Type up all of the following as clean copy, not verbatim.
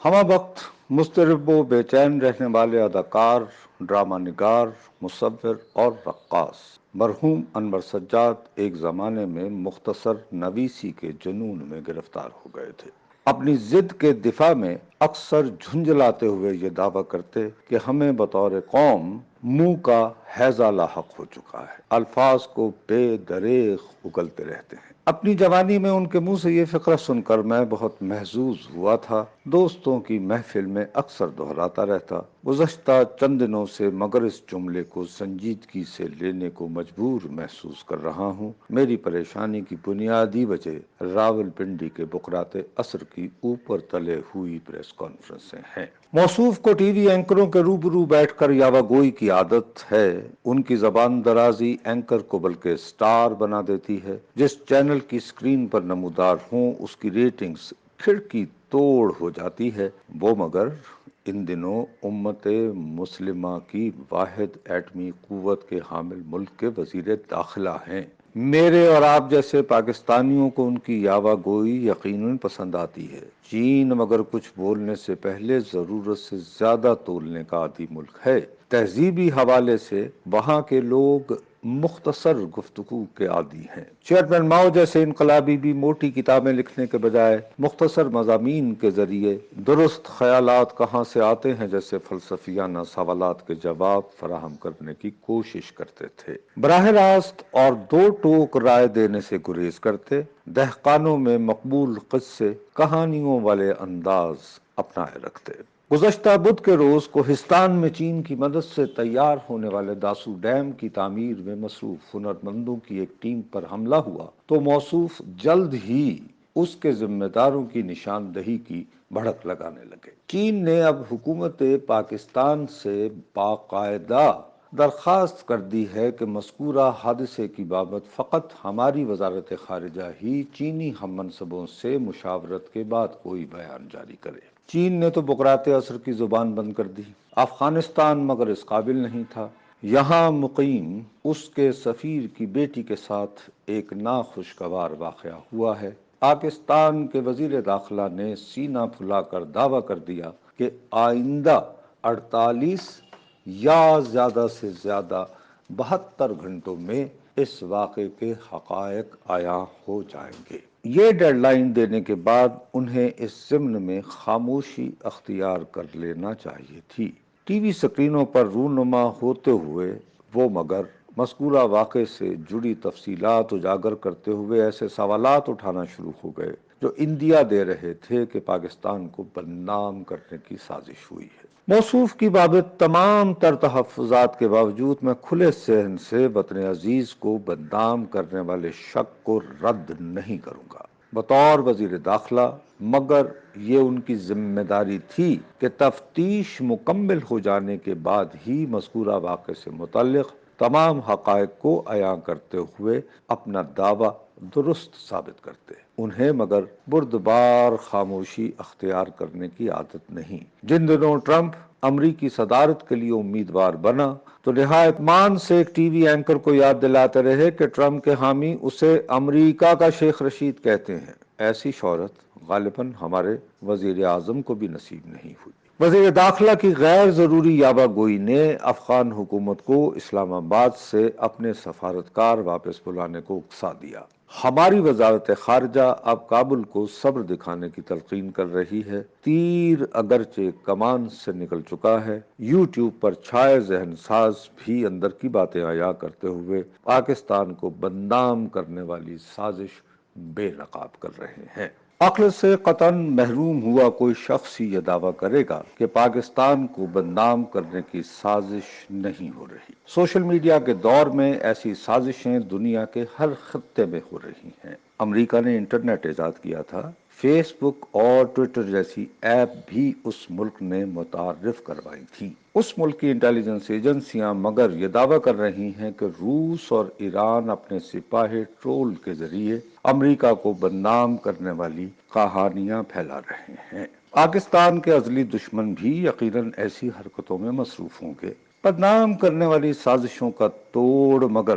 ہمہ وقت مضطرب و بے چین رہنے والے اداکار، ڈرامہ نگار، مصور اور رقاص مرحوم انور سجاد ایک زمانے میں مختصر نویسی کے جنون میں گرفتار ہو گئے تھے۔ اپنی ضد کے دفاع میں اکثر جھنجھلاتے ہوئے یہ دعویٰ کرتے کہ ہمیں بطور قوم منہ کا ہیضہ لاحق ہو چکا ہے، الفاظ کو بے دریغ اگلتے رہتے ہیں۔ اپنی جوانی میں ان کے منہ سے یہ فقرہ سن کر میں بہت محظوظ ہوا تھا۔ دوستوں کی محفل میں اکثر دہراتا رہتا، گزشتہ چند دنوں سے مگر اس جملے کو سنجیدگی سے لینے کو مجبور محسوس کر رہا ہوں۔ میری پریشانی کی بنیادی وجہ راولپنڈی کے بقرات عصر کی اوپر تلے ہوئی پریس کانفرنسیں ہیں۔ موصوف کو ٹی وی اینکروں کے روبرو بیٹھ کر یاوہ گوئی کی عادت ہے۔ ان کی زبان درازی اینکر کو بلکہ سٹار بنا دیتی ہے۔ جس چینل کی سکرین پر نمودار ہوں اس کی ریٹنگز کھڑکی توڑ ہو جاتی ہے۔ وہ مگر ان دنوں امت مسلمہ کی واحد ایٹمی قوت کے حامل ملک کے وزیر داخلہ ہیں۔ میرے اور آپ جیسے پاکستانیوں کو ان کی یاوہ گوئی یقیناً پسند آتی ہے۔ چین مگر کچھ بولنے سے پہلے ضرورت سے زیادہ تولنے کا عادی ملک ہے۔ تہذیبی حوالے سے وہاں کے لوگ مختصر گفتگو کے عادی ہیں۔ چیئرمین ماؤ جیسے انقلابی بھی موٹی کتابیں لکھنے کے بجائے مختصر مضامین کے ذریعے درست خیالات کہاں سے آتے ہیں جیسے فلسفیانہ سوالات کے جواب فراہم کرنے کی کوشش کرتے تھے۔ براہ راست اور دو ٹوک رائے دینے سے گریز کرتے، دہقانوں میں مقبول قصے کہانیوں والے انداز اپنائے رکھتے۔ گزشتہ بدھ کے روز کوہستان میں چین کی مدد سے تیار ہونے والے داسو ڈیم کی تعمیر میں مصروف ہنرمندوں کی ایک ٹیم پر حملہ ہوا تو موصوف جلد ہی اس کے ذمہ داروں کی نشاندہی کی بھڑک لگانے لگے۔ چین نے اب حکومت پاکستان سے باقاعدہ درخواست کر دی ہے کہ مذکورہ حادثے کی بابت فقط ہماری وزارت خارجہ ہی چینی ہم منصبوں سے مشاورت کے بعد کوئی بیان جاری کرے۔ چین نے تو بقرات عصر کی زبان بند کر دی۔ افغانستان مگر اس قابل نہیں تھا۔ یہاں مقیم اس کے سفیر کی بیٹی کے ساتھ ایک ناخوشگوار واقعہ ہوا ہے۔ پاکستان کے وزیر داخلہ نے سینہ پھلا کر دعویٰ کر دیا کہ آئندہ 48 یا زیادہ سے زیادہ 72 گھنٹوں میں اس واقعے کے حقائق عیاں ہو جائیں گے۔ یہ ڈیڈ لائن دینے کے بعد انہیں اس ضمن میں خاموشی اختیار کر لینا چاہیے تھی۔ ٹی وی سکرینوں پر رونما ہوتے ہوئے وہ مگر مذکورہ واقعے سے جڑی تفصیلات اجاگر کرتے ہوئے ایسے سوالات اٹھانا شروع ہو گئے جو اندیا دے رہے تھے کہ پاکستان کو بدنام کرنے کی سازش ہوئی ہے۔ موصوف کی بابت تمام تر تحفظات کے باوجود میں کھلے ذہن سے وطن عزیز کو بدنام کرنے والے شک کو رد نہیں کروں گا۔ بطور وزیر داخلہ مگر یہ ان کی ذمہ داری تھی کہ تفتیش مکمل ہو جانے کے بعد ہی مذکورہ واقعے سے متعلق تمام حقائق کو عیاں کرتے ہوئے اپنا دعویٰ درست ثابت کرتے۔ انہیں مگر بردبار خاموشی اختیار کرنے کی عادت نہیں۔ جن دنوں ٹرمپ امریکی صدارت کے لیے امیدوار بنا تو نہایت مان سے ایک ٹی وی اینکر کو یاد دلاتے رہے کہ ٹرمپ کے حامی اسے امریکہ کا شیخ رشید کہتے ہیں۔ ایسی شہرت غالباً ہمارے وزیر اعظم کو بھی نصیب نہیں ہوئی۔ وزیر داخلہ کی غیر ضروری یاوہ گوئی نے افغان حکومت کو اسلام آباد سے اپنے سفارتکار واپس بلانے کو اکسا دیا۔ ہماری وزارت خارجہ اب کابل کو صبر دکھانے کی تلقین کر رہی ہے۔ تیر اگرچہ کمان سے نکل چکا ہے، یوٹیوب پر چھائے ذہن ساز بھی اندر کی باتیں عیاں کرتے ہوئے پاکستان کو بدنام کرنے والی سازش بے نقاب کر رہے ہیں۔ عقل سے قطعاً محروم ہوا کوئی شخص ہی یہ دعویٰ کرے گا کہ پاکستان کو بدنام کرنے کی سازش نہیں ہو رہی۔ سوشل میڈیا کے دور میں ایسی سازشیں دنیا کے ہر خطے میں ہو رہی ہیں۔ امریکہ نے انٹرنیٹ ایجاد کیا تھا، فیس بک اور ٹویٹر جیسی ایپ بھی اس ملک نے متعارف کروائی تھی۔ اس ملک کی انٹیلیجنس ایجنسیاں مگر یہ دعویٰ کر رہی ہیں کہ روس اور ایران اپنے سپاہی ٹرول کے ذریعے امریکہ کو بدنام کرنے والی کہانیاں پھیلا رہے ہیں۔ پاکستان کے ازلی دشمن بھی یقیناً ایسی حرکتوں میں مصروف ہوں گے۔ بدنام کرنے والی سازشوں کا توڑ مگر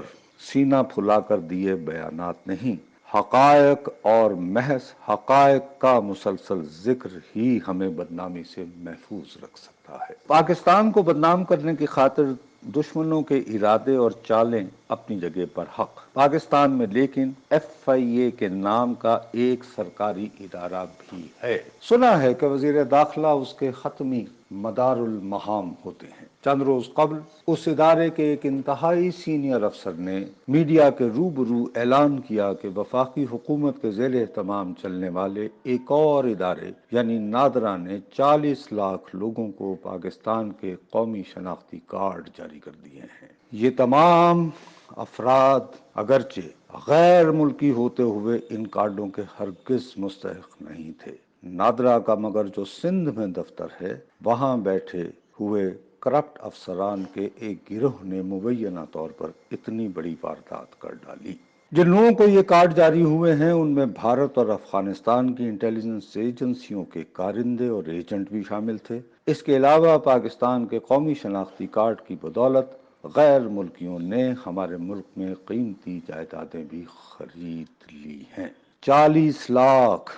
سینہ پھلا کر دیے بیانات نہیں، حقائق اور محض حقائق کا مسلسل ذکر ہی ہمیں بدنامی سے محفوظ رکھ سکتا ہے۔ پاکستان کو بدنام کرنے کی خاطر دشمنوں کے ارادے اور چالیں اپنی جگہ پر حق، پاکستان میں لیکن ایف آئی اے کے نام کا ایک سرکاری ادارہ بھی ہے۔ سنا ہے کہ وزیر داخلہ اس کے حتمی مدار المہام ہوتے ہیں۔ چند روز قبل اس ادارے کے ایک انتہائی سینئر افسر نے میڈیا کے روبرو اعلان کیا کہ وفاقی حکومت کے زیر اہتمام چلنے والے ایک اور ادارے یعنی نادرا نے 40 لاکھ لوگوں کو پاکستان کے قومی شناختی کارڈ جاری کر دیے ہیں۔ یہ تمام افراد اگرچہ غیر ملکی ہوتے ہوئے ان کارڈوں کے ہرگز مستحق نہیں تھے۔ نادرا کا مگر جو سندھ میں دفتر ہے، وہاں بیٹھے ہوئے کرپٹ افسران کے ایک گروہ نے مبینہ طور پر اتنی بڑی واردات کر ڈالی۔ جن لوگوں کو یہ کارڈ جاری ہوئے ہیں ان میں بھارت اور افغانستان کی انٹیلیجنس ایجنسیوں کے کارندے اور ایجنٹ بھی شامل تھے۔ اس کے علاوہ پاکستان کے قومی شناختی کارڈ کی بدولت غیر ملکیوں نے ہمارے ملک میں قیمتی جائیدادیں بھی خرید لی ہیں۔ 40 لاکھ،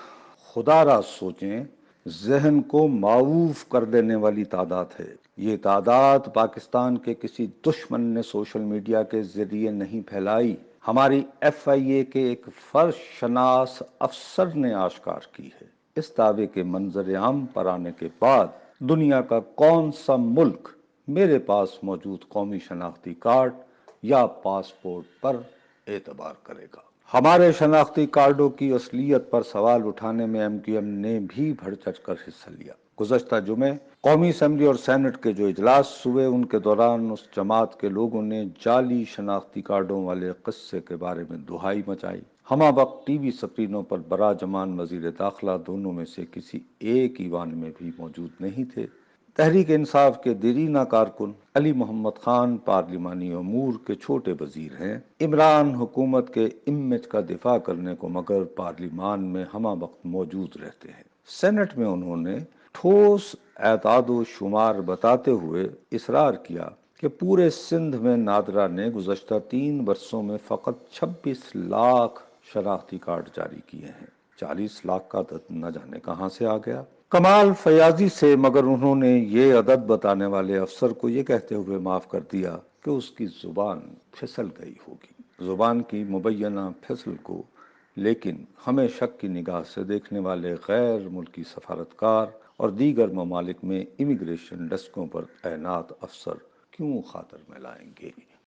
خدا را سوچیں، ذہن کو معوف کر دینے والی تعداد ہے۔ یہ تعداد پاکستان کے کسی دشمن نے سوشل میڈیا کے ذریعے نہیں پھیلائی، ہماری ایف آئی اے کے ایک فرش شناس افسر نے آشکار کی ہے۔ اس دعوے کے منظر عام پر آنے کے بعد دنیا کا کون سا ملک میرے پاس موجود قومی شناختی کارڈ یا پاسپورٹ پر اعتبار کرے گا؟ ہمارے شناختی کارڈوں کی اصلیت پر سوال اٹھانے میں ایم کیو ایم نے بھی بڑھ چڑھ کر حصہ لیا۔ گزشتہ جمعے قومی اسمبلی اور سینٹ کے جو اجلاس ہوئے ان کے دوران اس جماعت کے لوگوں نے جعلی شناختی کارڈوں والے قصے کے بارے میں دہائی مچائی۔ ہمہ وقت ٹی وی سکرینوں پر براجمان وزیر داخلہ دونوں میں سے کسی ایک ایوان میں بھی موجود نہیں تھے۔ تحریک انصاف کے دیرینہ کارکن علی محمد خان پارلیمانی امور کے چھوٹے وزیر ہیں۔ عمران حکومت کے امیج کا دفاع کرنے کو مگر پارلیمان میں ہمہ وقت موجود رہتے ہیں۔ سینٹ میں انہوں نے ٹھوس اعداد و شمار بتاتے ہوئے اصرار کیا کہ پورے سندھ میں نادرا نے گزشتہ 3 برسوں میں فقط 26 لاکھ شناختی کارڈ جاری کیے ہیں۔ 40 لاکھ کا عدد نہ جانے کہاں سے آ گیا۔ کمال فیاضی سے مگر انہوں نے یہ عدد بتانے والے افسر کو یہ کہتے ہوئے معاف کر دیا کہ اس کی زبان پھسل گئی ہوگی۔ زبان کی مبینہ پھسل کو لیکن ہمیں شک کی نگاہ سے دیکھنے والے غیر ملکی سفارتکار اور دیگر ممالک میں امیگریشن ڈسکوں پر تعینات افسر کیوں خاطر میں لائیں گے؟